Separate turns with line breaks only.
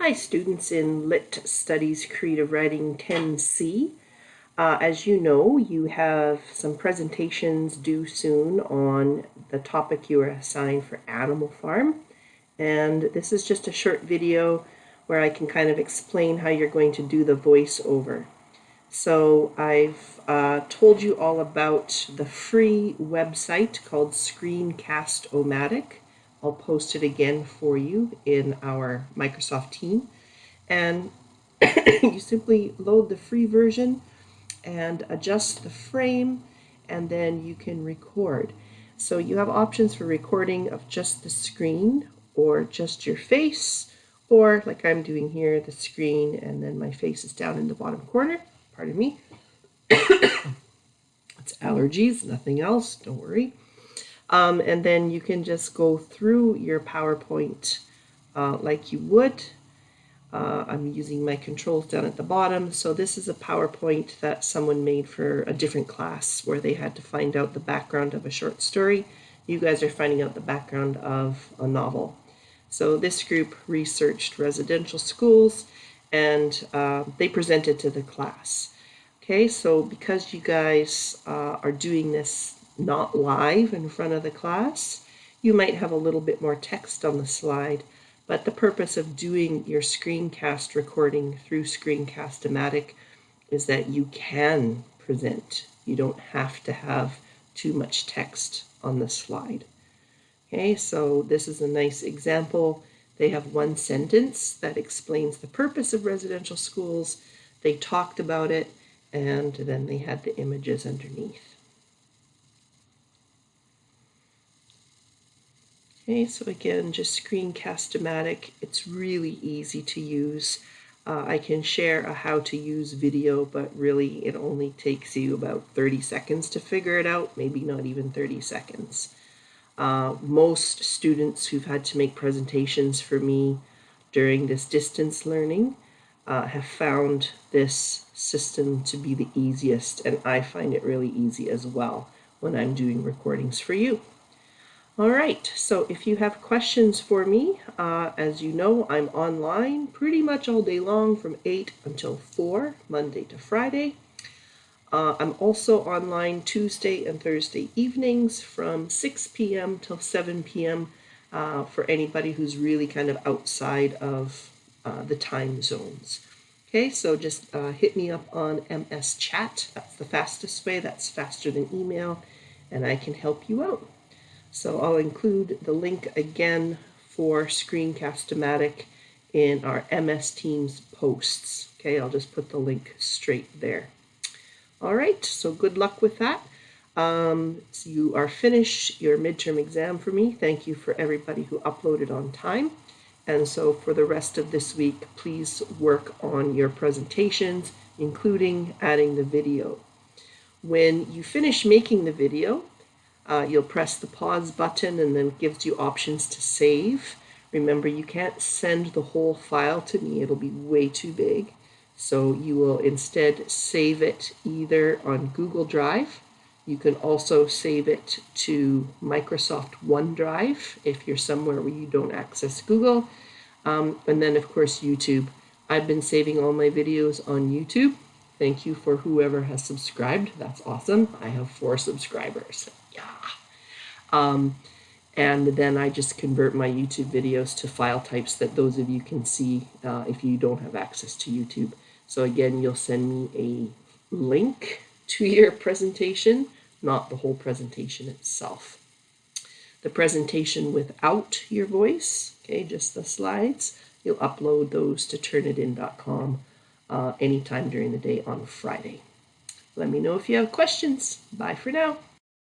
Hi students in Lit Studies Creative Writing 10C. As you know, you have some presentations due soon on the topic you are assigned for Animal Farm. And this is just a short video where I can kind of explain how you're going to do the voiceover. So I've told you all about the free website called Screencast-O-Matic. I'll post it again for you in our Microsoft team. And you simply load the free version and adjust the frame, and then you can record. So you have options for recording of just the screen or just your face, or like I'm doing here, the screen and then my face is down in the bottom corner. Pardon me. It's allergies, nothing else, don't worry. And then you can just go through your PowerPoint like you would. I'm using my controls down at the bottom. So this is a PowerPoint that someone made for a different class where they had to find out the background of a short story. You guys are finding out the background of a novel. So this group researched residential schools and they presented to the class. Okay, so because you guys are doing this not live in front of the class, you might have a little bit more text on the slide, but the purpose of doing your screencast recording through Screencast-O-Matic is that you can present. You don't have to have too much text on the slide. Okay, so this is a nice example. They have one sentence that explains the purpose of residential schools. They talked about it, and then they had the images underneath. Okay, so again, just Screencast-O-Matic. It's really easy to use. I can share a how to use video, but really it only takes you about 30 seconds to figure it out, maybe not even 30 seconds. Most students who've had to make presentations for me during this distance learning have found this system to be the easiest, and I find it really easy as well when I'm doing recordings for you. All right, so if you have questions for me, as you know, I'm online pretty much all day long from 8 until 4, Monday to Friday. I'm also online Tuesday and Thursday evenings from 6 p.m. till 7 p.m. For anybody who's really kind of outside of the time zones. Okay, so just hit me up on MS Chat. That's the fastest way. That's faster than email, and I can help you out. So I'll include the link again for Screencast-O-Matic in our MS Teams posts. Okay, I'll just put the link straight there. All right, so good luck with that. So you are finished your midterm exam for me. Thank you for everybody who uploaded on time. And so for the rest of this week, please work on your presentations, including adding the video. When you finish making the video, you'll press the pause button and then it gives you options to save. Remember, you can't send the whole file to me. It'll be way too big. So you will instead save it either on Google Drive. You can also save it to Microsoft OneDrive if you're somewhere where you don't access Google. And then, of course, YouTube. I've been saving all my videos on YouTube. Thank you for whoever has subscribed. That's awesome. I have 4 subscribers. Yeah. And then I just convert my YouTube videos to file types that those of you can see if you don't have access to YouTube. So again, you'll send me a link to your presentation, not the whole presentation itself. The presentation without your voice, okay, just the slides, you'll upload those to turnitin.com anytime during the day on Friday. Let me know if you have questions. Bye for now.